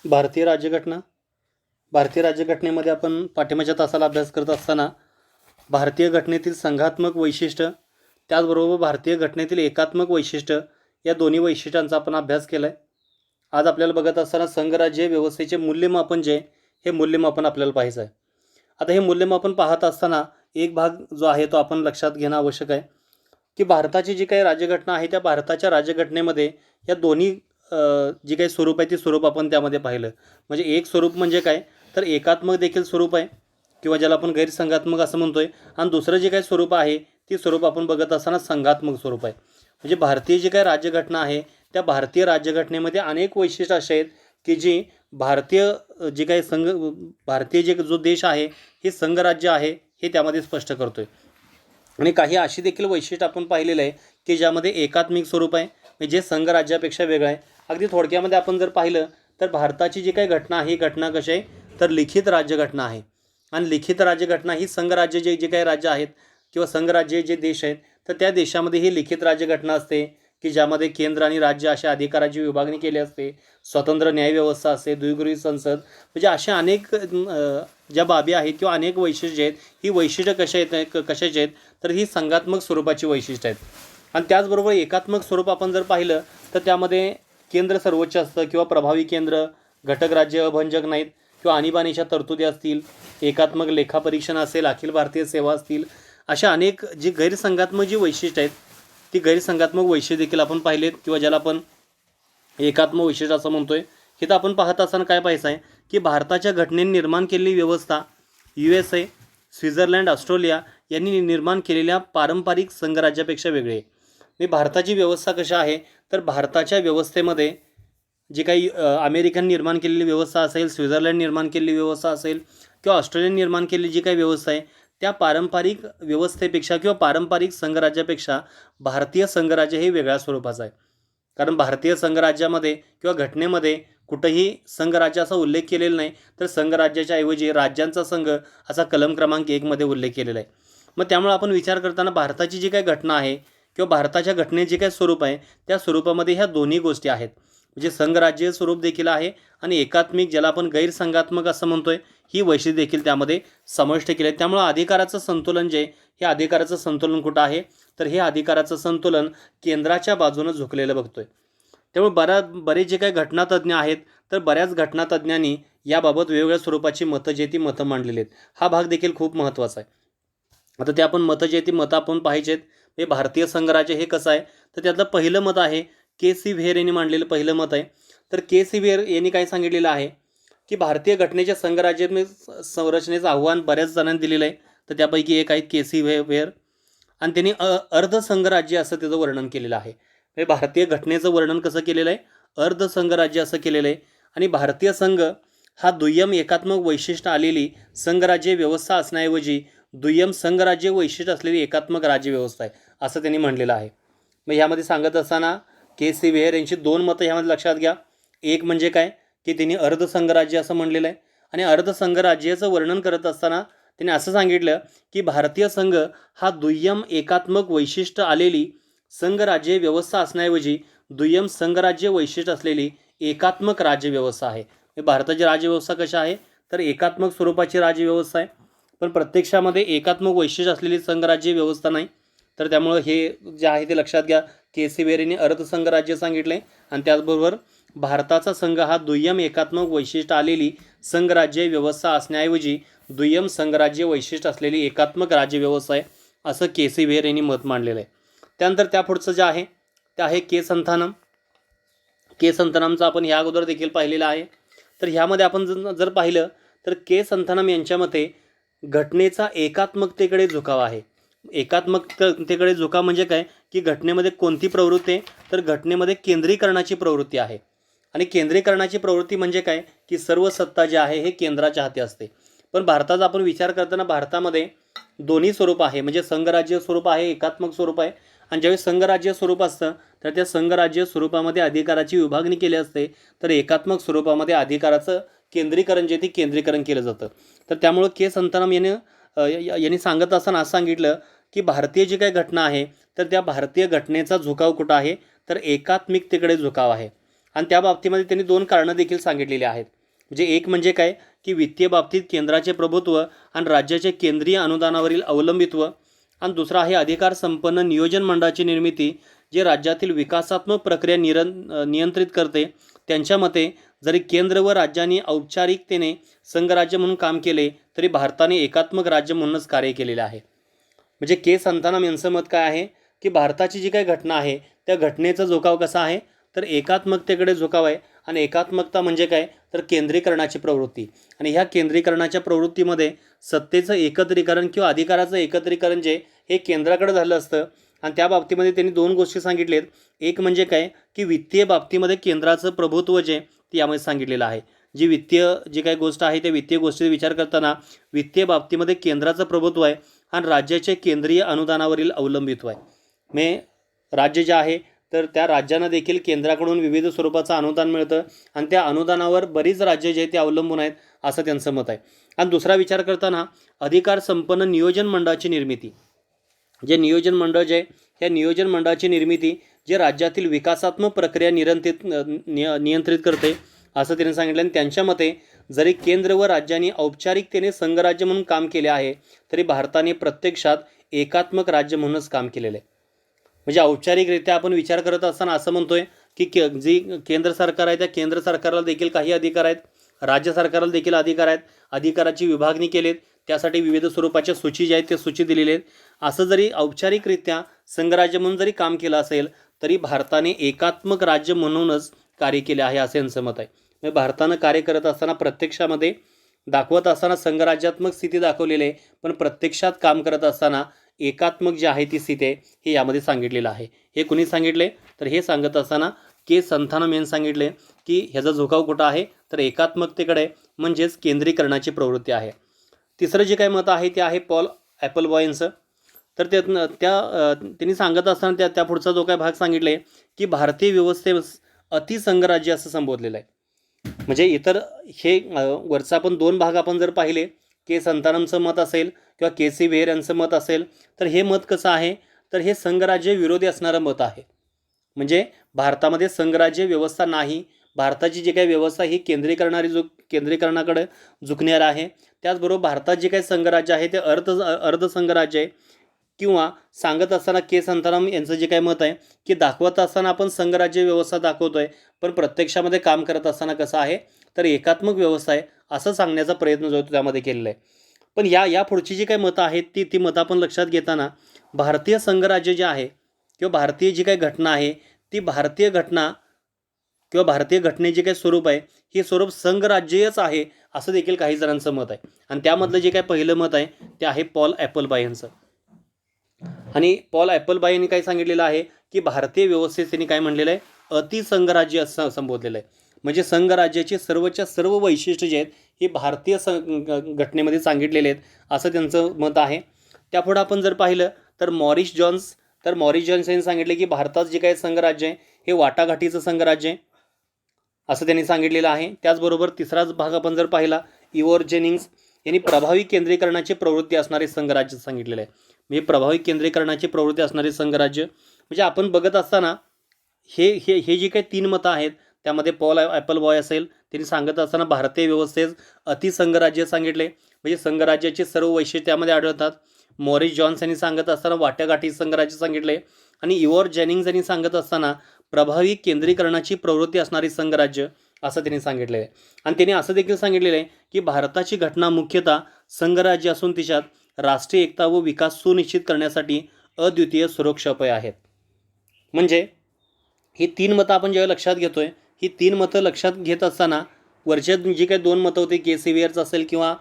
भारतीय राज्यघटना. भारतीय राज्यघटनेमध्ये आपण पाठिंबाच्या तासाला अभ्यास करत असताना भारतीय घटनेतील संघात्मक वैशिष्ट्य त्याचबरोबर भारतीय घटनेतील एकात्मक वैशिष्ट्य या दोन्ही वैशिष्ट्यांचा आपण अभ्यास केला आहे. आज आपल्याला बघत असताना संघराज्य व्यवस्थेचे मूल्यमापन जे हे मूल्यमापन आपल्याला पाहायचं आहे. आता हे मूल्यमापन पाहत असताना एक भाग जो आहे तो आपण लक्षात घेणं आवश्यक आहे की भारताची जी काही राज्यघटना आहे त्या भारताच्या राज्यघटनेमध्ये या दोन्ही जी काही स्वरूप आहे ती स्वरूप आपण त्यामध्ये पाहिलं. म्हणजे एक स्वरूप म्हणजे काय तर एकात्मक देखील स्वरूप आहे किंवा ज्याला आपण गैरसंघात्मक असं म्हणतोय, आणि दुसरं जे काही स्वरूप आहे ती स्वरूप आपण बघत असताना संघात्मक स्वरूप आहे. म्हणजे भारतीय जी काही राज्यघटना आहे त्या भारतीय राज्यघटनेमध्ये अनेक वैशिष्ट्य असे आहेत की जी भारतीय जे काही भारतीय जे जो देश आहे हे संघराज्य आहे हे त्यामध्ये स्पष्ट करतोय. आणि काही अशी देखील वैशिष्ट्य आपण पाहिलेलं आहे की ज्यामध्ये एकात्मिक स्वरूप आहे जे संघराज्यापेक्षा वेगळं आहे. अगदी थोडक्यामध्ये आपण जर पाहिलं तर भारताची जी काही घटना आहे ही घटना कशी आहे तर लिखित राज्यघटना आहे. आणि लिखित राज्यघटना ही संघराज्य जे काही राज्य आहेत किंवा संघराज्य जे देश आहेत तर त्या देशामध्ये ही लिखित राज्यघटना असते की ज्यामध्ये केंद्र आणि राज्य अशा अधिकाराची विभागणी केली असते, स्वतंत्र न्यायव्यवस्था असते, द्विगृही संसद, म्हणजे अशा अनेक ज्या बाबी आहेत किंवा अनेक वैशिष्ट्ये आहेत. ही वैशिष्ट्य कशाची आहेत तर ही संघात्मक स्वरूपाची वैशिष्ट्य आहेत. आणि त्याचबरोबर एकात्मक स्वरूप आपण जर पाहिलं तर त्यामध्ये केंद्र सर्वोच्च असतं किंवा प्रभावी केंद्र, घटक राज्य अभंजक नाहीत किंवा आणीबाणीच्या तरतुदी असतील, एकात्मक लेखापरीक्षण असेल, अखिल भारतीय सेवा असतील, अशा अनेक जी गैरसंघात्मक जी वैशिष्ट्य आहेत ती गैरसंघात्मक वैशिष्ट्य देखील आपण पाहिलेत किंवा ज्याला आपण एकात्मक वैशिष्ट्य असं म्हणतोय. हे तर आपण पाहत असताना काय पाहायचं आहे की भारताच्या घटनेने निर्माण केलेली व्यवस्था USA, स्वित्झर्लंड, ऑस्ट्रेलिया यांनी निर्माण केलेल्या पारंपरिक संघराज्यापेक्षा वेगळी आहे. म्हणजे भारताची व्यवस्था कशी आहे तर भारताच्या व्यवस्थेमध्ये जी काही अमेरिकन निर्माण केलेली व्यवस्था असेल, स्वित्झर्लंड निर्माण केलेली व्यवस्था असेल किंवा ऑस्ट्रेलियन निर्माण केलेली जी काही व्यवस्था आहे त्या पारंपरिक व्यवस्थेपेक्षा किंवा पारंपरिक संघराज्यापेक्षा भारतीय संघराज्य हे वेगळ्या स्वरूपाचं आहे. कारण भारतीय संघराज्यामध्ये किंवा घटनेमध्ये कुठंही संघराज्याचा उल्लेख केलेला नाही, तर संघराज्याच्या ऐवजी राज्यांचा संघ असा कलम क्रमांक 1 मध्ये उल्लेख केलेला आहे. मग त्यामुळे आपण विचार करताना भारताची जी काही घटना आहे किंवा भारताच्या घटनेचे जे काही स्वरूप आहे त्या स्वरूपामध्ये ह्या दोन्ही गोष्टी आहेत. म्हणजे संघराज्य स्वरूप देखील आहे आणि एकात्मिक ज्याला आपण गैरसंघात्मक असं म्हणतोय ही वैशिष्ट्ये देखील त्यामध्ये समाविष्ट केली आहेत. त्यामुळे अधिकाराचं संतुलन जे हे अधिकाराचं संतुलन कुठं आहे तर हे अधिकाराचं संतुलन केंद्राच्या बाजूनं झुकलेलं बघतोय. त्यामुळे बरेच जे काही घटनातज्ञ आहेत तर बऱ्याच घटनातज्ञांनी याबाबत वेगवेगळ्या स्वरूपाची मतं जे ती मतं मांडलेली आहेत. हा भाग देखील खूप महत्त्वाचा आहे. आता ते आपण मतं जे ती मतं आपण पाहिजेत. हे भारतीय संघराज्य हे कसं आहे तर त्यातलं पहिलं मत आहे के.सी. व्हेर यांनी मांडलेलं पहिलं मत आहे. तर के.सी. व्हेर यांनी काय सांगितलेलं आहे की भारतीय घटनेच्या संघराज्य संरचनेचं आव्हान बऱ्याच जणांनी दिलेलं आहे. तर त्यापैकी एक आहे के.सी. व्हेर आणि त्यांनी अर्धसंघराज्य असं त्याचं वर्णन केलेलं आहे. म्हणजे भारतीय घटनेचं वर्णन कसं केलेलं आहे अर्धसंघराज्य असं केलेलं आहे. आणि भारतीय संघ हा दुय्यम एकात्मक वैशिष्ट्य आलेली संघराज्य व्यवस्था असण्याऐवजी दुय्यम संघराज्य वैशिष्ट्य असलेली एकात्मक राज्य व्यवस्था आहे असं त्यांनी म्हणलेलं आहे. मग ह्यामध्ये सांगत असताना के.सी. व्हेर यांची दोन मतं ह्यामध्ये लक्षात घ्या. एक म्हणजे काय की त्यांनी अर्धसंघराज्य असं म्हणलेलं आहे आणि अर्धसंघराज्याचं वर्णन करत असताना त्यांनी असं सांगितलं की भारतीय संघ हा दुय्यम एकात्मक वैशिष्ट्य आलेली संघराज्य व्यवस्था असण्याऐवजी दुय्यम संघराज्य वैशिष्ट्य असलेली एकात्मक राज्यव्यवस्था आहे. भारताची राज्यव्यवस्था कशी आहे तर एकात्मक स्वरूपाची राज्यव्यवस्था आहे, पण प्रत्यक्षामध्ये एकात्मक वैशिष्ट्य असलेली संघराज्य व्यवस्था नाही. तर त्यामुळं हे जे आहे ते लक्षात घ्या. के.सी. व्हेर यांनी अर्धसंघराज्य सांगितले आणि त्याचबरोबर भारताचा संघ हा दुय्यम एकात्मक वैशिष्ट्य आलेली संघराज्य व्यवस्था असण्याऐवजी दुय्यम संघराज्य वैशिष्ट्य असलेली एकात्मक राज्यव्यवस्था आहे असं के.सी. व्हेर यांनी मत मांडलेलं आहे. त्यानंतर त्या पुढचं जे आहे ते आहे के संथानम. के संथानमचं आपण ह्या अगोदर देखील पाहिलेलं आहे. तर ह्यामध्ये आपण जर पाहिलं तर के संथानम यांच्या मते घटनेचा एकात्मकतेकडे झुकाव आहे. एकात्मकतेकडे झुकाव म्हणजे काय की घटनेमध्ये कोणती प्रवृत्ती आहे तर घटनेमध्ये केंद्रीकरणाची प्रवृत्ती आहे. आणि केंद्रीकरणाची प्रवृत्ती म्हणजे काय की सर्व सत्ता जी आहे हे केंद्राच्या हाती असते. पण भारताचा आपण विचार करताना भारतामध्ये दोन्ही स्वरूप आहे. म्हणजे संघराज्य स्वरूप आहे, एकात्मक स्वरूप आहे. आणि ज्यावेळी संघराज्य स्वरूप असतं तर त्या संघराज्य स्वरूपामध्ये अधिकाराची विभागणी केली असते, तर एकात्मक स्वरूपामध्ये अधिकाराचं केंद्रीकरण जे ते केंद्रीकरण केलं जातं. तर त्यामुळं के संतानम यांनी सांगत असताना असं सांगितलं की भारतीय जी काही घटना आहे तर त्या भारतीय घटनेचा झुकाव कुठं आहे तर एकात्मिकतेकडे झुकाव आहे. आणि त्या बाबतीमध्ये त्यांनी दोन कारणं देखील सांगितलेली आहेत. म्हणजे एक म्हणजे काय की वित्तीय बाबतीत केंद्राचे प्रभुत्व आणि राज्याचे केंद्रीय अनुदानावरील अवलंबित्व, आणि दुसरा आहे अधिकार संपन्न नियोजन मंडळाची निर्मिती जे राज्यातील विकासात्मक प्रक्रिया नियंत्रित करते. त्यांच्या मते जरी केंद्र व राज्यांनी औपचारिकतेने संघराज्य म्हणून काम केले तरी भारताने एकात्मक राज्य म्हणूनच कार्य केलेले आहे. म्हणजे के संतानाम यांचं मत काय आहे की भारताची जी काही घटना आहे त्या घटनेचा झुकाव कसा आहे तर एकात्मकतेकडे झुकाव आहे. आणि एकात्मकता म्हणजे काय तर केंद्रीकरणाची प्रवृत्ती, आणि ह्या केंद्रीकरणाच्या प्रवृत्तीमध्ये सत्तेचं एकत्रीकरण किंवा अधिकाराचं एकत्रीकरण जे हे केंद्राकडे झालं असतं. आणि त्या बाबतीमध्ये त्यांनी दोन गोष्टी सांगितलेत. एक म्हणजे काय की वित्तीय बाबतीमध्ये केंद्राचं प्रभुत्व जे ते यामध्ये सांगितलेलं आहे. जी वित्तीय जी काही गोष्ट आहे त्या वित्तीय गोष्टीचा विचार करताना वित्तीय बाबतीमध्ये केंद्राचं प्रभुत्व आहे आणि राज्याचे केंद्रीय अनुदानावरील अवलंबित्व आहे. मे राज्य जे आहे तर त्या राज्यांना देखील केंद्राकडून विविध स्वरूपाचं अनुदान मिळतं आणि त्या अनुदानावर बरीच राज्य जे आहेत ते अवलंबून आहेत असं त्यांचं मत आहे. आणि दुसरा विचार करताना अधिकार संपन्न नियोजन मंडळाची निर्मिती, जे नियोजन मंडळ जे ह्या नियोजन मंडळाची निर्मिती जे राज्यातील विकासात्मक प्रक्रिया नियंत्रित करते असं त्यांनी सांगितलं. आणि त्यांच्या मते जरी केंद्र व राज्यांनी औपचारिकतेने संघराज्य म्हणून काम केले आहे तरी भारताने प्रत्यक्षात एकात्मक राज्य म्हणूनच काम केलेलं आहे. म्हणजे औपचारिकरित्या आपण विचार करत असताना असं म्हणतोय की जी केंद्र सरकार आहे त्या केंद्र सरकारला देखील काही अधिकार आहेत, राज्य सरकारला देखील अधिकार आहेत, अधिकाराची विभागणी केलीत, त्यासाठी विविध स्वरूपाच्या सूची ज्या आहेत त्या सूची दिलेल्या आहेत. असं जरी औपचारिकरित्या संघराज्य म्हणून जरी काम केलं असेल तरी भारताने एकात्मक राज्य म्हणूनच कार्य केले आहे असे यांचं मत आहे. म्हणजे भारतानं कार्य करत असताना प्रत्यक्षामध्ये दाखवत असताना संघराज्यात्मक स्थिती दाखवलेली आहे, पण प्रत्यक्षात काम करत असताना एकात्मक जी आहे ती स्थिती आहे हे यामध्ये सांगितलेलं आहे. हे कुणी सांगितले तर हे सांगत असताना के संथानम यांनी सांगितले की ह्याचा झुकाव कुठं आहे तर एकात्मकतेकडे, म्हणजेच केंद्रीकरणाची प्रवृत्ती आहे. तिसरं जे काही मत आहे ते आहे पॉल ॲपलबॉय यांचं. तर त्यांनी सांगत असताना त्या पुढचा जो काही भाग सांगितले की भारतीय व्यवस्थेस अतिसंघराज्य असं संबोधलेलं आहे. म्हणजे इतर हे वरचा आपण दोन भाग आपण जर पाहिले के संतानमचं मत असेल किंवा के सी व्हेर यांचं मत असेल तर हे मत कसं आहे तर हे संघराज्य विरोधी असणारं मत आहे. म्हणजे भारतामध्ये संघराज्य व्यवस्था नाही, भारताची जी काही व्यवस्था ही केंद्रीकरणाकडे झुकणार आहे. त्याचबरोबर भारतात जे काही संघराज्य आहे ते अर्धसंघराज्य आहे. किंवा सांगत असताना के संतानम यांचं जे काही मत आहे की दाखवत असताना आपण संघराज्य व्यवस्था दाखवतोय पण प्रत्यक्षामध्ये काम करत असताना कसं आहे तर एकात्मक व्यवस्था आहे असं सांगण्याचा प्रयत्न जो त्यामध्ये केलेला आहे. पण या पुढची जी काही मतं आहेत ती मतं आपण लक्षात घेताना भारतीय संघराज्य जे आहे किंवा भारतीय जी काही घटना आहे ती भारतीय घटना किंवा भारतीय घटनेचे काही स्वरूप आहे हे स्वरूप संघराज्यच आहे असं देखील काही जणांचं मत आहे. आणि त्यामधलं जे काही पहिलं मत आहे ते आहे पॉल ॲपलबॉय यांचं. आणि पॉल ॲपलबॉय यांनी काय सांगितलेलं आहे की भारतीय व्यवस्थेत त्यांनी काय म्हणलेलं आहे अतिसंघराज्य असं संबोधलेलं आहे. म्हणजे संघराज्याची सर्वच्या सर्व वैशिष्ट्य जे आहेत हे भारतीय घटनेमध्ये सांगितलेले आहेत असं त्यांचं मत आहे. त्यापुढं आपण जर पाहिलं तर मॉरिस जॉन्स यांनी सांगितले की भारतात जे काही संघराज्य आहे हे वाटाघाटीचं संघराज्य आहे असं त्यांनी सांगितलेलं आहे. त्याचबरोबर तिसराच भाग आपण जर पाहिला इवोर जेनिंग्स यांनी प्रभावी केंद्रीकरणाची प्रवृत्ती असणारे संघराज्य सांगितलेलं आहे. म्हणजे प्रभावी केंद्रीकरणाची प्रवृत्ती असणारे संघराज्य म्हणजे आपण बघत असताना हे जी काही तीन मतं आहेत त्यामध्ये पॉल ॲपलबॉय असेल त्यांनी सांगत असताना भारतीय व्यवस्थेत अतिसंघराज्य सांगितले म्हणजे संघराज्याची सर्व वैशिष्ट्ये त्यामध्ये आढळतात. मॉरिस जॉन्स यांनी सांगत असताना वाटाघाटी संघराज्य सांगितले आणि इवोर जेनिंग्स यांनी सांगत असताना प्रभावी केंद्रीकरणाची प्रवृत्ती असणारी संघराज्य असं त्यांनी सांगितलेलं आहे. आणि त्यांनी असं देखील सांगितलेलं आहे की भारताची घटना मुख्यतः संघराज्य असून तिच्यात राष्ट्रीय एकता व विकास सुनिश्चित करण्यासाठी अद्वितीय सुरक्षा उपाय आहेत. म्हणजे ही तीन मतं आपण जेव्हा लक्षात घेतोय ही तीन मतं लक्षात घेत असताना वरच्या जी काही दोन मतं होती के सी व्हेरचं असेल किंवा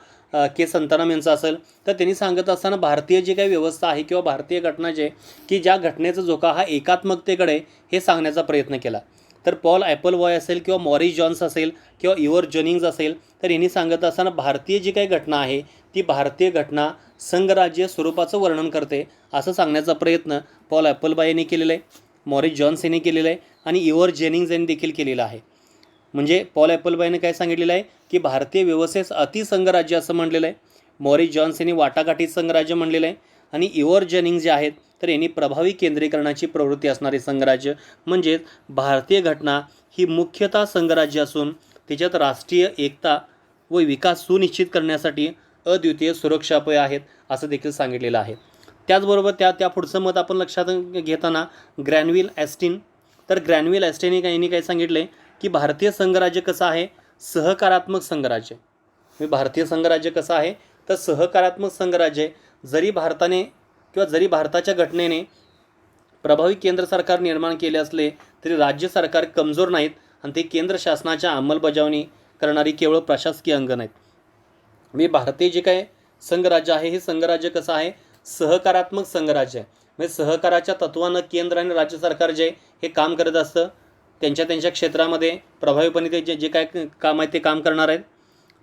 के संतानम यांचं असेल तर त्यांनी सांगत असताना भारतीय जी काही व्यवस्था आहे किंवा भारतीय घटना जे की ज्या घटनेचा झोका हा एकात्मकतेकडे हे सांगण्याचा प्रयत्न केला. तर पॉल ॲपलबॉय असेल किंवा मॉरिस जॉन्स असेल किंवा इवर जेनिंग्स असेल तर यांनी सांगत असताना भारतीय जी काही घटना आहे ती भारतीय घटना संघराज्य स्वरूपाचं वर्णन करते असं सांगण्याचा प्रयत्न पॉल ॲपलबॉय यांनी केलेला आहे, मॉरिस जॉन्स यांनी केलेलं आहे आणि इवर जेनिंग्स यांनी देखील केलेलं आहे. म्हणजे पॉल ॲपलबॉयने काय सांगितलेलं आहे की भारतीय व्यवस्थेस अतिसंघराज्य असं म्हणलेलं आहे, मॉरिस जॉन्स यांनी वाटाघाटी संघराज्य म्हणलेलं आहे आणि इवर जेनिंग्स जे आहेत तर यांनी प्रभावी केंद्रीकरणाची प्रवृत्ती असणारे संघराज्य म्हणजेच भारतीय घटना ही मुख्यतः संघराज्य असून त्याच्यात राष्ट्रीय एकता व विकास सुनिश्चित करण्यासाठी अद्वितीय सुरक्षा उपाय आहेत असं देखील सांगितलेलं आहे. त्याचबरोबर त्या पुढचं मत आपण लक्षात घेताना ग्रॅनविल ॲस्टिन, तर ग्रॅनविल ॲस्टिन यांनी काय सांगितले की भारतीय संघराज्य कसं आहे, सहकारात्मक संघराज्य. भारतीय संघराज्य कसं आहे तर सहकारात्मक संघराज्य. जरी भारताने किंवा जरी भारताच्या घटनेने प्रभावी केंद्र सरकार निर्माण केले असले तरी राज्य सरकार कमजोर नाहीत आणि ते केंद्र शासनाच्या अंमलबजावणी करणारी केवळ प्रशासकीय अंग नाहीत. भारतीय जे काय संघराज्य आहे हे संघराज्य कसं आहे, सहकारात्मक संघराज्य आहे. सहकाराच्या तत्वानं केंद्र आणि राज्य सरकार जे हे काम करत असतं, त्यांच्या क्षेत्रामध्ये प्रभावीपणे ते जे काय काम आहे ते काम करणार आहेत.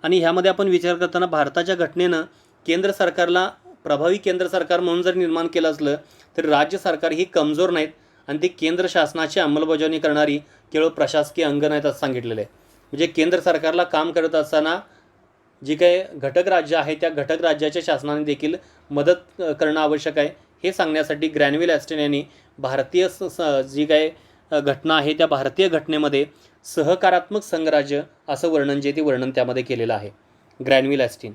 आणि ह्यामध्ये आपण विचार करताना भारताच्या घटनेनं केंद्र सरकारला प्रभावी केंद्र सरकार म्हणून जर निर्माण केलं असलं तरी राज्य सरकार ही कमजोर नाहीत आणि ते केंद्र शासनाची अंमलबजावणी करणारी केवळ प्रशासकीय अंग नाहीत असं सांगितलेलं आहे. केंद्र सरकारला काम करत असताना जी काही घटक राज्य आहे त्या घटक राज्याच्या शासनाने देखील मदत करणं आवश्यक आहे हे सांगण्यासाठी ग्रॅनविल ॲस्टिन यांनी भारतीय जी काही घटना आहे त्या भारतीय घटनेमध्ये सहकारात्मक संघराज्य असं वर्णन जे ते वर्णन त्यामध्ये केलेलं आहे ग्रॅनविल ॲस्टिन.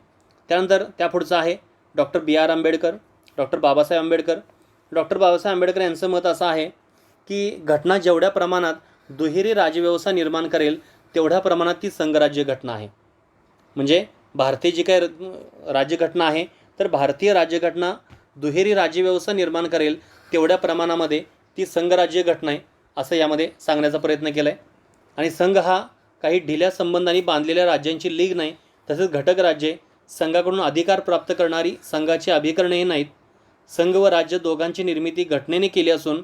त्यानंतर त्यापुढचं आहे doctor B.R. Ambedkar, doctor Babasaheb Ambedkar. Doctor Babasaheb Ambedkar यांचं मत असं आहे की घटना जेवढ्या प्रमाणात दुहेरी राज्यव्यवस्था निर्माण करेल तेवढ्या प्रमाणात ती संघराज्य घटना आहे. भारतीय जी काही राज्यघटना आहे तर भारतीय राज्यघटना दुहेरी राज्यव्यवस्था निर्माण करेल तेवढ्या प्रमाणामध्ये ती संघराज्य घटना आहे असं यामध्ये सांगण्याचा प्रयत्न केला आहे. आणि संघ हा काही ढिल्या संबंधांनी बांधलेल्या राज्यांची लीग नाही, तसेच घटक राज्ये संघाकडून अधिकार प्राप्त करणारी संघाची अभिकरणेही नाहीत. संघ व राज्य दोघांची निर्मिती घटनेने केली असून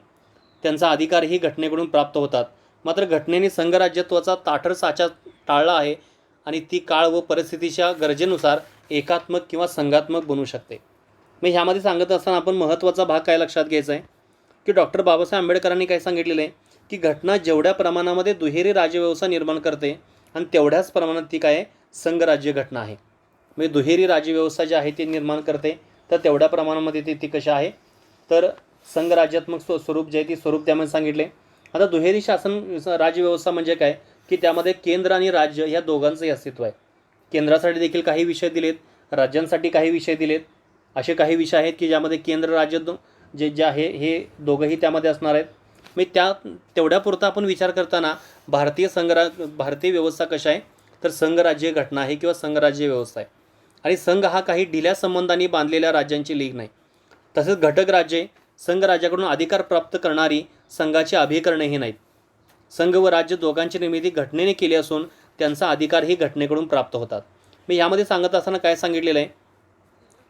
त्यांचा अधिकारही घटनेकडून प्राप्त होतात. मात्र घटनेने संघराज्यत्वाचा ताठर साचा टाळला आहे आणि ती काळ व परिस्थितीच्या गरजेनुसार एकात्मक किंवा संघात्मक बनू शकते. ह्यामध्ये सांगत असताना आपण महत्त्वाचा भाग काय लक्षात घ्यायचा आहे की डॉक्टर बाबासाहेब आंबेडकरांनी काय सांगितलेलं आहे की घटना जेवढ्या प्रमाणामध्ये दुहेरी राज्यव्यवस्था निर्माण करते आणि तेवढ्याच प्रमाणात ती काय संघराज्य घटना आहे. दुहेरी राज्यव्यवस्था जी आहे ती निर्माण करते तर तेवढ्या प्रमाणामध्ये ती कशी आहे तर संघराज्यात्मक स्वरूप जे आहे ती स्वरूप त्यामध्ये सांगितले. आता दुहेरी शासन राज्यव्यवस्था म्हणजे काय की त्यामध्ये केंद्र आणि राज्य ह्या दोघांचंही अस्तित्व आहे. केंद्रासाठी देखील काही विषय दिलेत, राज्यांसाठी काही विषय दिलेत. असे काही विषय आहेत की ज्यामध्ये केंद्र राज्य जे आहे हे दोघंही त्यामध्ये असणार आहेत. तेवढ्यापुरता आपण विचार करताना भारतीय व्यवस्था कशा आहे तर संघराज्य घटना आहे किंवा संघराज्य व्यवस्था आहे. आणि संघ हा काही ढिल्या संबंधांनी बांधलेल्या राज्यांची लीग नाही, तसेच घटक राज्ये संघराज्याकडून अधिकार प्राप्त करणारी संघाची अभिकरणेही नाहीत. संघ व राज्य दोघांची निर्मिती घटनेने केली असून त्यांचा अधिकारही घटनेकडून प्राप्त होतात. यामध्ये सांगत असताना काय सांगितलेलं आहे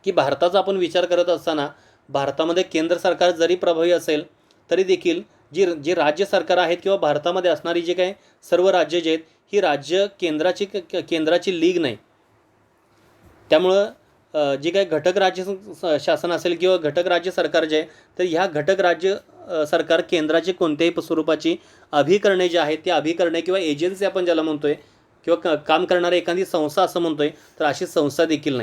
की भारताचा आपण विचार करत असताना भारतामध्ये केंद्र सरकार जरी प्रभावी असेल तरी देखील जी राज्य सरकार आहेत किंवा भारतामध्ये असणारी जे काही सर्व राज्य जे आहेत ही राज्य केंद्राची लीग नाही. त्यामुळं जे काही घटक राज्य शासन असेल किंवा घटक राज्य सरकार जे आहे तर ह्या घटक राज्य सरकार केंद्राची कोणत्याही स्वरूपाची अभिकरणे जे आहेत ती अभिकरणे किंवा एजन्सी आपण ज्याला म्हणतोय किंवा काम करणारी एखादी संस्था असं म्हणतोय तर अशी संस्था देखील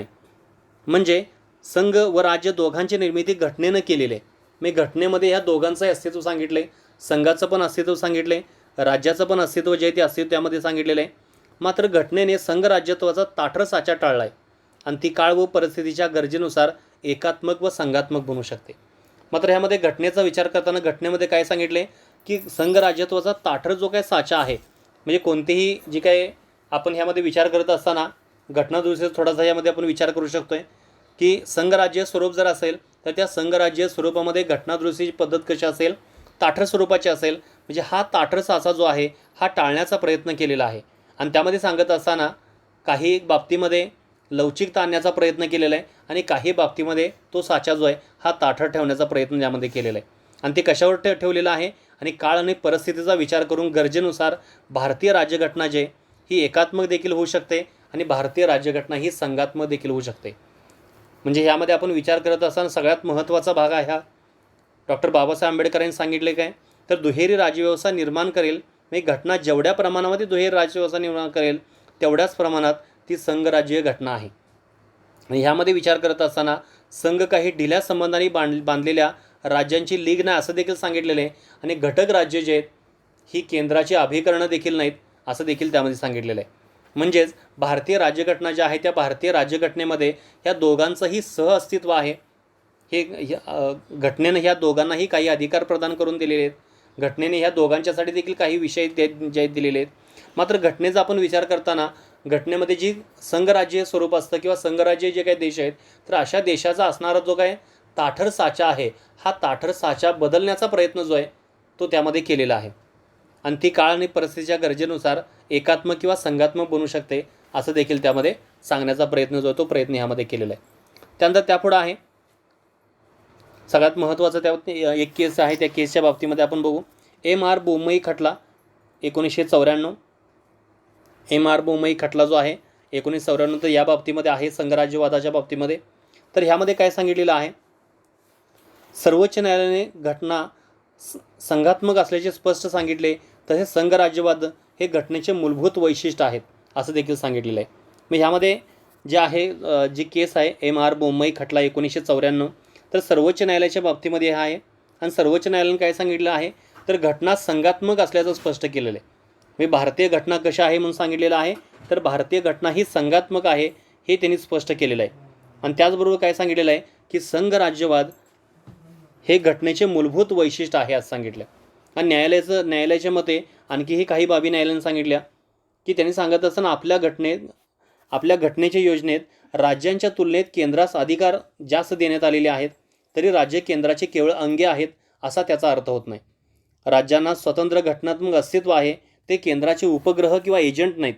नाही. संघ व राज्य दोघांची निर्मिती घटनेनं केलेली आहे. घटनेमध्ये ह्या दोघांचंही अस्तित्व सांगितले, संघाचं पण अस्तित्व सांगितले, राज्याचं पण अस्तित्व जे आहे ते अस्तित्व त्यामध्ये सांगितलेलं आहे. मात्र घटनेने संघराज्यत्वाचा ताठर साचा टाळला आहे आणि ती काळ व परिस्थितीच्या गरजेनुसार एकात्मक व संघात्मक बनू शकते. मात्र ह्यामध्ये घटनेचा विचार करताना घटनेमध्ये काय सांगितले की संघराज्यत्वाचा ताठर जो काय साचा आहे कोणतेही जी काय आपण ह्यामध्ये विचार करत असताना घटना दुसऱ्या थोडासा यामध्ये आपण विचार करू शकतोय की संघराज्य स्वरूप जर असेल तर त्या संघराज्य स्वरूपामध्ये घटनादुरुस्तीची पद्धत कशी असेल, ताठर स्वरूपाची असेल. हा ताठर साचा जो आहे हा टाळण्याचा प्रयत्न केलेला आहे. आणि त्यामध्ये सांगत असताना काही बाबतीमध्ये लवचिकता आणण्याचा प्रयत्न केलेला आहे आणि काही बाबतीमध्ये तो साचा जो आहे हा ताठर ठेवण्याचा प्रयत्न यामध्ये केलेला आहे. आणि ते कशावर ठेवलेलं आहे आणि काळ आणि परिस्थितीचा विचार करून गरजेनुसार भारतीय राज्यघटना जे ही एकात्मक देखील होऊ शकते आणि भारतीय राज्यघटना ही संघात्मक देखील होऊ शकते. ह्यामध्ये आपण विचार करत असताना सगळ्यात महत्त्वाचा भाग आहे हा डॉक्टर बाबासाहेब आंबेडकर यांनी सांगितले काय तर दुहेरी राज्यव्यवस्था निर्माण करेल. घटना जेवढ्या प्रमाणामध्ये दुहेरी राज्यव्यवस्था निर्माण करेल तेवढ्याच प्रमाणात ती संघराज्य घटना आहे. ह्यामध्ये विचार करत असताना संघ काही ढिल्या संबंधांनी बांधलेल्या राज्यांची लीग नाही असं देखील सांगितलेलं आहे. आणि घटक राज्य जे आहेत ही केंद्राची अभिकरणं देखील नाहीत असं देखील त्यामध्ये सांगितलेलं आहे. म्हणजेच भारतीय राज्यघटना ज्या आहे त्या भारतीय राज्यघटनेमध्ये ह्या दोघांचंही सहअस्तित्व आहे. घटनेनं ह्या दोघांनाही काही अधिकार प्रदान करून दिलेले आहेत. घटनेने ह्या दोघांच्यासाठी देखील काही विषय दिलेले आहेत. मात्र घटनेचा आपण विचार करताना घटनेमध्ये जी संघराज्य स्वरूप असतं किंवा संघराज्य जे काही देश आहेत तर अशा देशाचा असणारा जो काय ताठर साचा आहे हा ताठर साचा बदलण्याचा प्रयत्न जो आहे तो त्यामध्ये केलेला आहे. आणि ती काळ आणि परिस्थितीच्या गरजेनुसार एकात्मक किंवा संघात्मक बनू शकते असं देखील त्यामध्ये सांगण्याचा प्रयत्न जो आहे तो प्रयत्न ह्यामध्ये केलेला आहे. त्यानंतर त्यापुढं आहे सगळ्यात महत्त्वाचं त्या एक केस आहे. त्या केसच्या बाबतीमध्ये आपण बघू M.R. बोम्मई खटला 1994. M.R. बोम्मई खटला जो आहे 1994 तर या बाबतीमध्ये आहे संघराज्यवादाच्या बाबतीमध्ये. तर ह्यामध्ये काय सांगितलेलं आहे, सर्वोच्च न्यायालयाने घटना संघात्मक असल्याचे स्पष्ट सांगितले. तसेच संघराज्यवाद हे घटनेचे मूलभूत वैशिष्ट्य आहेत असं देखील सांगितलेलं आहे. मग ह्यामध्ये जे आहे जी केस आहे M.R. बोम्मई खटला 1994 तर सर्वोच्च न्यायालयाच्या बाबतीमध्ये हा आहे. आणि सर्वोच्च न्यायालयाने काय सांगितलं आहे तर घटना संघात्मक असल्याचं स्पष्ट केलेलं आहे. म्हणजे भारतीय घटना कशा आहे म्हणून सांगितलेलं आहे तर भारतीय घटना ही संघात्मक आहे हे त्यांनी स्पष्ट केलेलं आहे. आणि त्याचबरोबर काय सांगितलेलं आहे की संघराज्यवाद हे घटनेचे मूलभूत वैशिष्ट्य आहे असं सांगितलं. आणि न्यायालयाच्या मते आणखीही काही बाबी न्यायालयाने सांगितल्या की त्यांनी सांगत असताना आपल्या घटनेच्या योजनेत राज्यांच्या तुलनेत केंद्रास अधिकार जास्त देण्यात आलेले आहेत तरी राज्य केंद्राचे केवळ अंगे आहेत असा त्याचा अर्थ होत नाही. राज्यांना स्वतंत्र घटनात्मक अस्तित्व आहे, ते केंद्राचे उपग्रह किंवा एजंट नाहीत.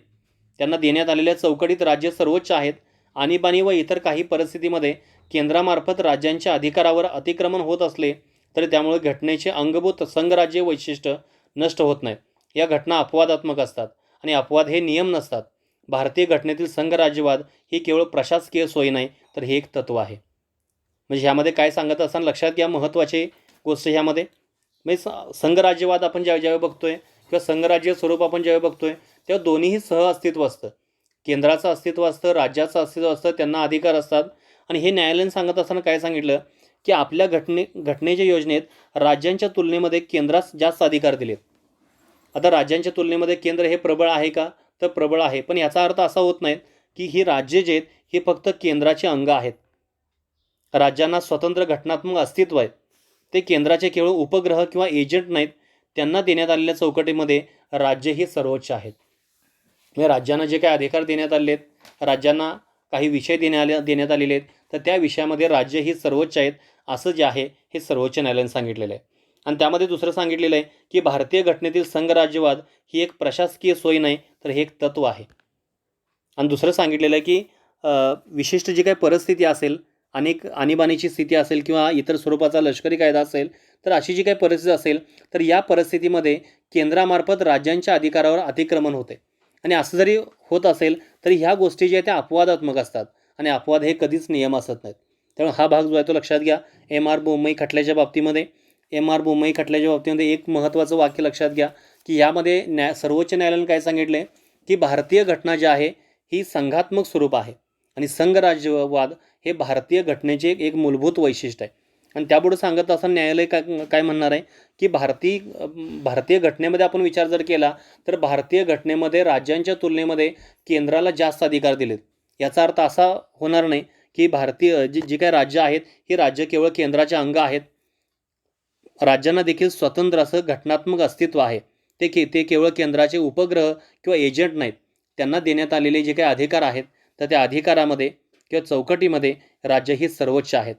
त्यांना देण्यात आलेल्या चौकटीत राज्य सर्वोच्च आहेत. आणीबाणी व इतर काही परिस्थितीमध्ये केंद्रामार्फत राज्यांच्या अधिकारावर अतिक्रमण होत असले तरी त्यामुळे घटनेचे अंगभूत संघराज्य वैशिष्ट्य नष्ट होत नाहीत. या घटना अपवादात्मक असतात आणि अपवाद हे नियम नसतात. भारतीय घटनेतील संघराज्यवाद ही केवळ प्रशासकीय सोय नाही तर हे एक तत्त्व आहे. म्हणजे ह्यामध्ये काय सांगत असताना लक्षात घ्या महत्त्वाची गोष्ट ह्यामध्ये म्हणजे संघराज्यवाद आपण ज्यावेळी बघतोय किंवा संघराज्य स्वरूप आपण ज्यावेळी बघतोय तेव्हा दोन्हीही सहअस्तित्व असतं. केंद्राचं अस्तित्व असतं, राज्याचं अस्तित्व असतं, त्यांना अधिकार असतात. आणि हे न्यायालयाने सांगत असताना काय सांगितलं की आपल्या घटनेच्या योजनेत राज्यांच्या तुलनेमध्ये केंद्रास जास्त अधिकार दिलेत. आता राज्यांच्या तुलनेमध्ये केंद्र हे प्रबळ आहे का तर प्रबळ आहे, पण याचा अर्थ असा होत नाही की ही राज्ये जे आहेत हे फक्त केंद्राचे अंग आहेत. राज्यांना स्वतंत्र घटनात्मक अस्तित्व आहे, ते केंद्राचे केवळ उपग्रह किंवा एजंट नाहीत. त्यांना देण्यात आलेल्या चौकटीमध्ये राज्य ही सर्वोच्च आहेत. म्हणजे राज्यांना जे काही अधिकार देण्यात आले आहेत, राज्यांना काही विषय देण्यात आलेले आहेत तर त्या विषयामध्ये राज्य ही सर्वोच्च आहेत असं जे आहे हे सर्वोच्च न्यायालयाने सांगितलेलं आहे. आणि त्यामध्ये दुसरं सांगितलेलं आहे की भारतीय घटनेतील संघराज्यवाद ही एक प्रशासकीय सोय नाही तर हे एक तत्त्व आहे. आणि दुसरं सांगितलेलं आहे की विशिष्ट जी काही परिस्थिती असेल, अनेक आणीबाणीची स्थिती असेल किंवा इतर स्वरूपाचा लष्करी कायदा असेल तर अशी जी काही परिस्थिती असेल तर या परिस्थितीमध्ये केंद्रामार्फत राज्यांच्या अधिकारावर अतिक्रमण होते. आणि असं जरी होत असेल तरी ह्या गोष्टी ज्या आहेत त्या अपवादात्मक असतात आणि अपवाद हे कधीच नियम असत नाहीत. त्यामुळे हा भाग जो आहे तो लक्षात घ्या. M.R. बोम्मई खटल्याच्या बाबतीमध्ये एक महत्त्वाचं वाक्य लक्षात घ्या की यामध्ये सर्वोच्च न्यायालयाने काय सांगितले की भारतीय घटना जी आहे ही संघात्मक स्वरूप आहे आणि संघराज्यवाद हे भारतीय घटनेचे एक मूलभूत वैशिष्ट्य आहे. आणि त्यापुढे सांगत असताना न्यायालय काय म्हणणार आहे की भारतीय घटनेमध्ये आपण विचार जर केला तर भारतीय घटनेमध्ये राज्यांच्या तुलनेमध्ये केंद्राला जास्त अधिकार दिलेत. याचा अर्थ असा होणार नाही की भारतीय जी काही राज्य आहेत ही राज्य केवळ केंद्राचे अंग आहेत. राज्यांना देखील स्वतंत्र असं घटनात्मक अस्तित्व आहे. ते केवळ केंद्राचे उपग्रह किंवा एजंट नाहीत. त्यांना देण्यात आलेले जे काही अधिकार आहेत तर त्या अधिकारामध्ये किंवा चौकटीमध्ये राज्य ही सर्वोच्च आहेत.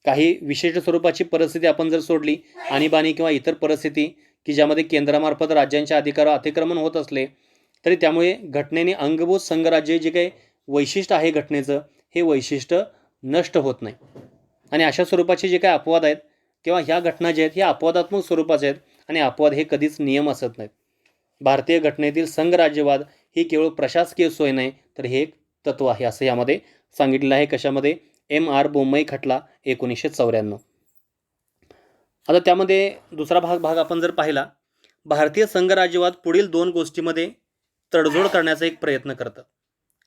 काही विशिष्ट स्वरूपाची परिस्थिती आपण जर सोडली, आणीबाणी किंवा इतर परिस्थिती की ज्यामध्ये केंद्रामार्फत राज्यांच्या अधिकारावर अतिक्रमण होत असले तरी त्यामुळे घटनेने अंगभूत संघराज्य जे काही वैशिष्ट्य आहे घटनेचं हे वैशिष्ट्य नष्ट होत नाही. आणि अशा स्वरूपाचे जे काही अपवाद आहेत किंवा ह्या घटना ज्या आहेत ह्या अपवादात्मक स्वरूपाचे आहेत आणि अपवाद हे कधीच नियम असत नाहीत. भारतीय घटनेतील संघराज्यवाद ही केवळ प्रशासकीय सोय नाही तर हे एक तत्त्व आहे असं यामध्ये सांगितलेलं आहे. कशामध्ये? M.R. बोम्मई खटला 1994. आता त्यामध्ये दुसरा भाग आपण जर पाहिला, भारतीय संघराज्यवाद पुढील 2 गोष्टीमध्ये तडजोड करण्याचा एक प्रयत्न करतं.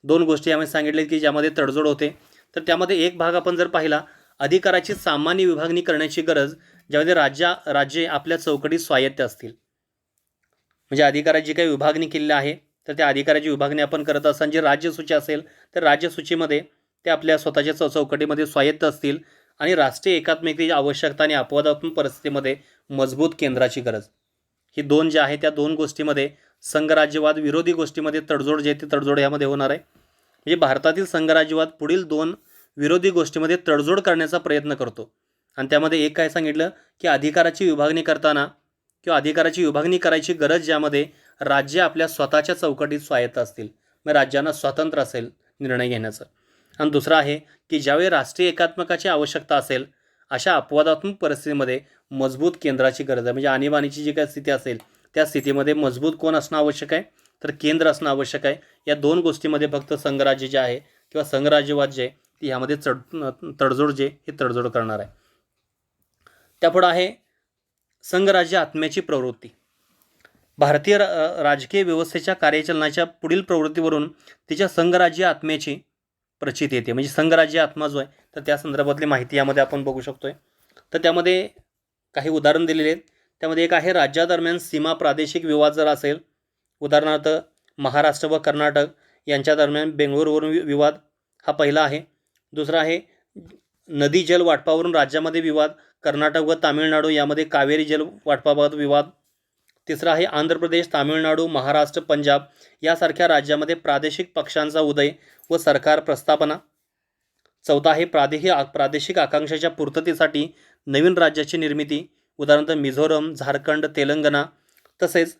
2 गोष्टी यामध्ये सांगितले की ज्यामध्ये तडजोड होते. तर त्यामध्ये एक भाग आपण जर पाहिला, अधिकाराची सामान्य विभागणी करण्याची गरज, ज्यामध्ये राज्ये आपल्या चौकटीत स्वायत्त असतील. म्हणजे अधिकाराची काही विभागणी केलेली आहे, तर त्या अधिकाराची विभागणी आपण करत असताना जी राज्यसूची असेल तर राज्यसूचीमध्ये ते आपल्या स्वतःच्या चौकटीमध्ये स्वायत्त असतील आणि राष्ट्रीय एकात्मिकतेची आवश्यकता आणि अपवादात्मक परिस्थितीमध्ये मजबूत केंद्राची गरज, ही दोन जे आहे त्या दोन गोष्टीमध्ये संघराज्यवाद विरोधी गोष्टीमध्ये तडजोड जे ती तडजोड यामध्ये होणार आहे. म्हणजे भारतातील संघराज्यवाद पुढील दोन विरोधी गोष्टीमध्ये तडजोड करण्याचा प्रयत्न करतो आणि त्यामध्ये एक काय सांगितलं की अधिकाराची विभागणी करताना किंवा अधिकाराची विभागणी करायची गरज ज्यामध्ये राज्य आपल्या स्वतःच्या चौकटीत स्वायत्त असतील, मग राज्यांना स्वातंत्र्य असेल निर्णय घेण्याचं. आणि दुसरं आहे की ज्यावेळी राष्ट्रीय एकात्मकाची आवश्यकता असेल अशा अपवादात्मक परिस्थितीमध्ये मजबूत केंद्राची गरज आहे. म्हणजे आणीबाणीची जी काही स्थिती असेल त्या स्थितीमध्ये मजबूत कोण असणं आवश्यक आहे, तर केंद्र असणं आवश्यक आहे. या दोन गोष्टीमध्ये फक्त संघराज्य जे आहे किंवा संघराज्यवाद जे ती ह्यामध्ये तडजोड जे हे तडजोड करणार आहे. त्यापुढे आहे संघराज्य आत्म्याची प्रवृत्ती. भारतीय राजकीय व्यवस्थेच्या कार्यचलनाच्या पुढील प्रवृत्तीवरून तिच्या संघराज्य आत्म्याची प्रचिती येते. म्हणजे संघराज्य आत्मा जो आहे तर त्या संदर्भातली माहिती यामध्ये आपण बघू शकतोय. तर त्यामध्ये काही उदाहरण दिलेले आहेत. त्यामध्ये एक आहे राज्यादरम्यान सीमा प्रादेशिक विवाद जर असेल, उदाहरणार्थ महाराष्ट्र व कर्नाटक यांच्या दरम्यान बेंगळुरूवरून विवाद, हा पहिला आहे. दुसरा आहे नदी जल वाटपावरून राज्यामध्ये विवाद, कर्नाटक व तामिळनाडू यामध्ये कावेरी जल वाटपाबाबत विवाद. तिसरा आहे आंध्र प्रदेश, तामिळनाडू, महाराष्ट्र, पंजाब यासारख्या राज्यामध्ये प्रादेशिक पक्षांचा उदय व सरकार प्रस्थापना. चौथा आहे प्रादेशिक आकांक्षाच्या पूर्ततेसाठी नवीन राज्याची निर्मिती, उदाहरणार्थ मिझोरम, झारखंड, तेलंगणा तसेच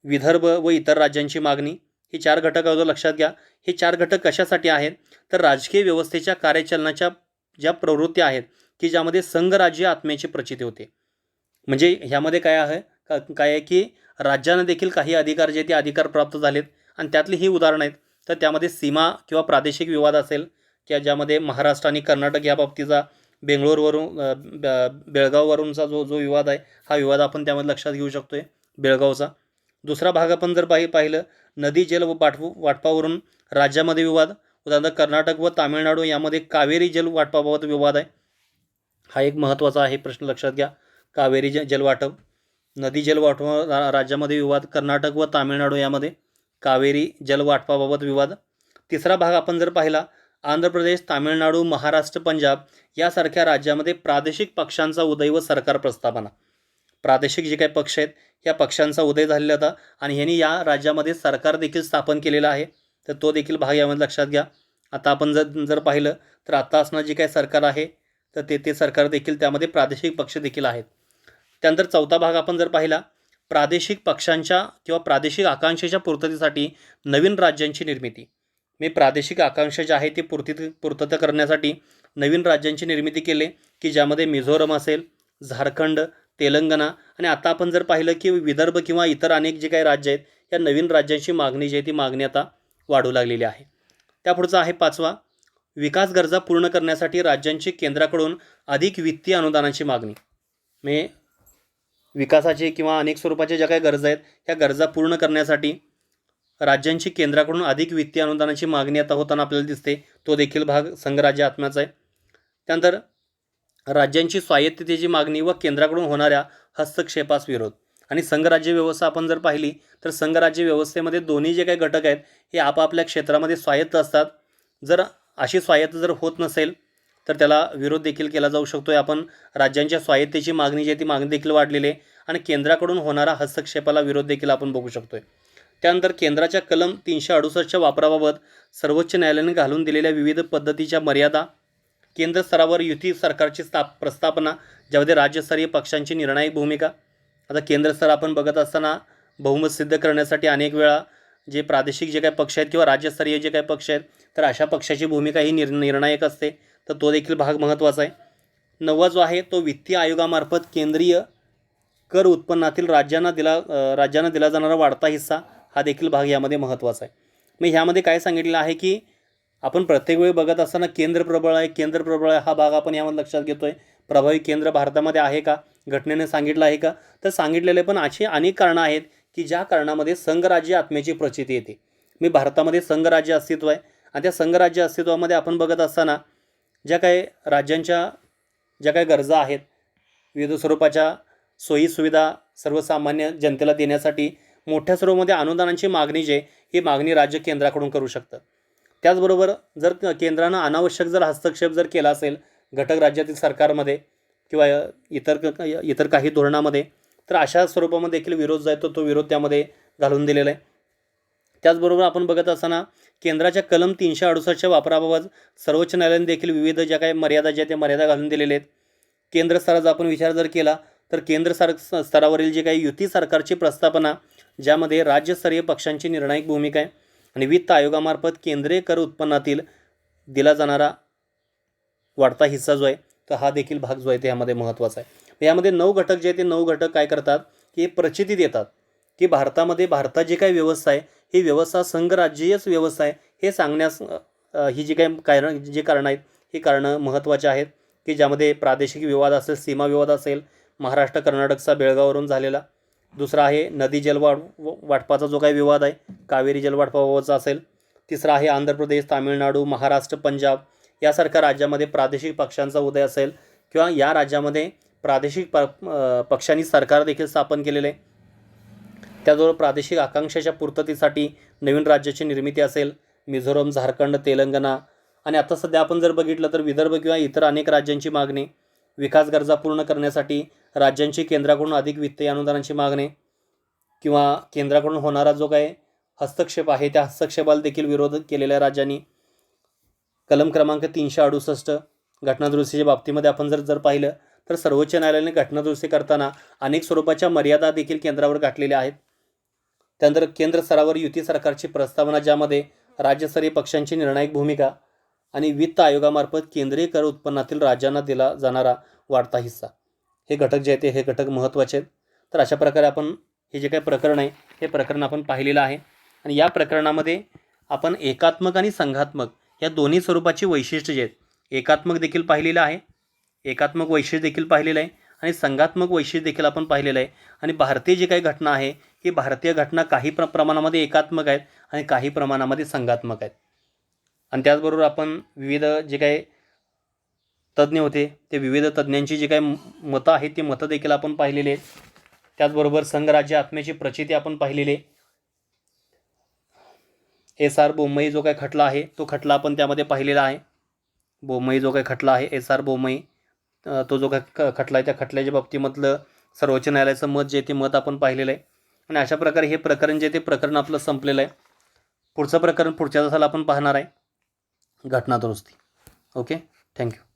विदर्भ व इतर राज्यांची मागणी. ही चार घटक अगोदर लक्षात घ्या. हे चार घटक कशासाठी आहेत, तर राजकीय व्यवस्थेच्या कार्यचलनाच्या ज्या प्रवृत्ती आहेत की ज्यामध्ये संघराज्य आत्म्याची प्रचिती होते. म्हणजे ह्यामध्ये काय आहे की राज्यांना देखील काही अधिकार जे ते अधिकार प्राप्त झालेत आणि त्यातली ही उदाहरणं आहेत. तर त्यामध्ये सीमा किंवा प्रादेशिक विवाद असेल किंवा ज्यामध्ये महाराष्ट्र आणि कर्नाटक या बाबतीचा बेंगळूरवरून बेळगाववरूनचा जो विवाद आहे हा विवाद आपण त्यामध्ये लक्षात घेऊ शकतोय, बेळगावचा. दुसरा भाग आपण जर पाहिलं नदी जल वाटपावरून राज्यामध्ये विवाद, उदाहरणार्थ कर्नाटक व तामिळनाडू यामध्ये कावेरी जल वाटपाबाबत विवाद आहे. हा एक महत्त्वाचा आहे प्रश्न, लक्षात घ्या. कावेरी जलवाटप, नदी जलवाटप राज्यामध्ये विवाद, कर्नाटक व तामिळनाडू यामध्ये कावेरी जलवाटपाबाबत विवाद. तिसरा भाग आपण जर पाहिला आंध्र प्रदेश, तामिळनाडू, महाराष्ट्र, पंजाब यासारख्या राज्यामध्ये प्रादेशिक पक्षांचा उदय व सरकार प्रस्थापना. प्रादेशिक जे काही पक्ष आहेत या पक्षांचा उदय झालेला होता आणि ह्यांनी या राज्यामध्ये सरकार देखील स्थापन केलेला आहे. तर तो देखील भाग यामध्ये लक्षात घ्या. आता आपण जर पाहिलं तर आता असणारं जे काही सरकार आहे तर ते सरकार देखील त्यामध्ये प्रादेशिक पक्ष देखील आहेत. त्यानंतर चौथा भाग आपण जर पाहिला प्रादेशिक पक्षांच्या किंवा प्रादेशिक आकांक्षेच्या पूर्ततेसाठी नवीन राज्यांची निर्मिती. मी प्रादेशिक आकांक्षा जे आहे ती पूर्तता करण्यासाठी नवीन राज्यांची निर्मिती केली की ज्यामध्ये मिझोरम असेल, झारखंड, तेलंगणा आणि आता आपण जर पाहिलं की विदर्भ किंवा इतर अनेक जे काही राज्य आहेत या नवीन राज्यांची मागणी जी आहे ती मागणी आता वाढू लागलेली आहे. त्यापुढचा आहे पाचवा विकास गरजा पूर्ण करण्यासाठी राज्यांची केंद्राकडून अधिक वित्तीय अनुदानाची मागणी. म्हणजे विकासाचे किंवा अनेक स्वरूपाच्या ज्या काही गरजा आहेत ह्या गरजा पूर्ण करण्यासाठी राज्यांची केंद्राकडून अधिक वित्तीय अनुदानाची मागणी आता होताना आपल्याला दिसते. तो देखील भाग संघराज्य आत्म्याचा आहे. त्यानंतर राज्यांची स्वायत्ततेची मागणी व केंद्राकडून होणाऱ्या हस्तक्षेपास विरोध. आणि संघराज्य व्यवस्था आपण जर पाहिली तर संघराज्य व्यवस्थेमध्ये दोन्ही जे काही घटक आहेत हे आपापल्या क्षेत्रामध्ये स्वायत्त असतात. जर अशी स्वायत्त जर होत नसेल तर त्याला विरोध देखील केला जाऊ शकतो. आपण राज्यांच्या स्वायत्तेची मागणी जी आहे ती मागणी देखील वाढलेली आहे आणि केंद्राकडून होणारा हस्तक्षेपाला विरोध देखील आपण बघू शकतोय. त्यानंतर केंद्राच्या कलम 368च्या वापराबाबत सर्वोच्च न्यायालयाने घालून दिलेल्या विविध पद्धतीच्या मर्यादा, केंद्र स्तरावर युती सरकारची प्रस्थापना ज्यामध्ये राज्यस्तरीय पक्षांची निर्णायक भूमिका. आता केंद्र स्तर आपण बघत असताना बहुमत सिद्ध करण्यासाठी अनेक वेळा जे प्रादेशिक जे काही पक्ष आहेत किंवा राज्यस्तरीय जे काही पक्ष आहेत तर अशा पक्षाची भूमिका ही निर्णायक असते. तर तो देखील भाग महत्त्वाचा आहे. नववा जो आहे तो वित्तीय आयोगामार्फत केंद्रीय कर उत्पन्नातील राज्यांना दिला जाणारा वाढता हिस्सा, हा देखील भाग यामध्ये महत्त्वाचा आहे. मग ह्यामध्ये काय सांगितलेलं आहे की आपण प्रत्येक वेळी बघत असताना केंद्र प्रबळ आहे हा भाग आपण यामध्ये लक्षात घेतोय. प्रभावी केंद्र भारतामध्ये आहे का, घटनेने सांगितलं आहे का, तर सांगितलेले पण अशी अनेक कारणं आहेत की ज्या कारणामध्ये संघराज्य आत्म्याची प्रचिती येते. मी भारतामध्ये संघराज्य अस्तित्व आहे आणि त्या संघराज्य अस्तित्वामध्ये आपण बघत असताना ज्या काही राज्यांच्या ज्या काही गरजा आहेत विविध स्वरूपाच्या सोयीसुविधा सर्वसामान्य जनतेला देण्यासाठी मोठ्या स्वरूपामध्ये अनुदानांची मागणी जी आहे ही मागणी राज्य केंद्राकडून करू शकतं. त्याचबरोबर जर केंद्रानं अनावश्यक जर हस्तक्षेप जर केला असेल घटक राज्यातील सरकारमध्ये किंवा इतर काही धोरणामध्ये, तर अशा स्वरूपामध्ये देखील विरोध जो आहे तो विरोध त्यामध्ये घालून दिलेला आहे. त्याचबरोबर आपण बघत असताना केंद्राच्या कलम 368च्या वापराबाबत सर्वोच्च न्यायालयाने देखील विविध ज्या काही मर्यादा ज्या त्या मर्यादा घालून दिलेल्या आहेत. केंद्र स्तराचा आपण विचार जर केला तर केंद्र स्तरावरील जे काही युती सरकारची प्रस्तावना ज्यामध्ये राज्यस्तरीय पक्षांची निर्णायक भूमिका आहे आणि वित्त आयोगामार्फत केंद्रीय कर उत्पन्नातील दिला जाणारा वाढता हिस्सा जो आहे तर हा देखील भाग जो आहे ते यामध्ये महत्त्वाचा आहे. यामध्ये 9 घटक जे आहेत ते 9 घटक काय करतात की प्रचिती देतात की भारतात जी काही व्यवस्था आहे ही व्यवस्था संघराज्यीयच व्यवस्था आहे हे सांगण्यास ही जी काही कारणं आहेत ही कारणं महत्त्वाची आहेत की ज्यामध्ये प्रादेशिक विवाद असेल, सीमा विवाद असेल, महाराष्ट्र कर्नाटकचा बेळगाववरून झालेला. दुसरा आहे नदी जलवाटपाचा जो काही विवाद आहे कावेरी जलवाटपाबाबतचा असेल. तिसरा आहे आंध्र प्रदेश, तामिळनाडू, महाराष्ट्र, पंजाब यासारख्या राज्यामध्ये प्रादेशिक पक्षांचा उदय असेल किंवा या राज्यामध्ये प्रादेशिक पक्षांनी सरकार देखील स्थापन केलेले आहे. त्याचबरोबर प्रादेशिक आकांक्षाच्या पूर्ततेसाठी नवीन राज्याची निर्मिती असेल, मिझोरम, झारखंड, तेलंगणा आणि आता सध्या आपण जर बघितलं तर विदर्भ किंवा इतर अनेक राज्यांची मागणी, विकास गरजा पूर्ण करण्यासाठी राज्यांची केंद्राकडून अधिक वित्तीय अनुदानाची मागणी किंवा केंद्राकडून होणारा जो काही हस्तक्षेप आहे त्या हस्तक्षेपाला देखील विरोध केलेल्या राज्यांनी. कलम क्रमांक 368 घटनादुरुस्तीच्या बाबतीमध्ये आपण जर पाहिलं तर सर्वोच्च न्यायालयाने घटनादुरुस्ती करताना अनेक स्वरूपाच्या मर्यादा देखील केंद्रावर गाठलेल्या आहेत. त्यानंतर केंद्र स्तरावर युती सरकारची प्रस्तावना ज्यामध्ये राज्यस्तरीय पक्षांची निर्णायक भूमिका आणि वित्त आयोगामार्फत केंद्रीय कर उत्पन्नातील राज्यांना दिला जाणारा वाढता हिस्सा हे घटक जे आहेत हे घटक महत्त्वाचे आहेत. तर अशा प्रकारे आपण हे जे काही प्रकरण आहे हे प्रकरण आपण पाहिलेलं आहे आणि या प्रकरणामध्ये आपण एकात्मक आणि संघात्मक या दोन्ही स्वरूपाची वैशिष्ट्ये जे आहेत एकात्मक देखील पाहिलेलं आहे, एकात्मक वैशिष्ट्य देखील पाहिलेलं आहे आणि संघात्मक वैशिष्ट्य देखील आपण पाहिलेलं आहे. आणि भारतीय जी काही घटना आहे ही भारतीय घटना काही प्रमाणामध्ये एकात्मक आहेत आणि काही प्रमाणामध्ये संघात्मक आहेत. आणि त्याचबरोबर आपण विविध जे काही तज्ज्ञ होते ते विविध तज्ज्ञांची जी काही मतं आहेत ती मतं देखील आपण पाहिलेली आहेत. त्याचबरोबर संघराज्य आत्म्याची प्रचिती आपण पाहिलेली आहे. एस.आर. बोम्मई जो काही खटला आहे तो खटला आपण त्यामध्ये पाहिलेला आहे. बोम्मई जो काही खटला आहे एस.आर. बोम्मई तो जो काही खटला आहे त्या खटल्याच्या बाबतीमधलं सर्वोच्च न्यायालयाचं मत जे ते मत आपण पाहिलेलं आहे. आणि अशा प्रकारे हे प्रकरण जे ते प्रकरण आपलं संपलेलं आहे. पुढचं प्रकरण पुढच्या तासाला आपण पाहणार आहे घटनादुरुस्ती. Okay, thank you.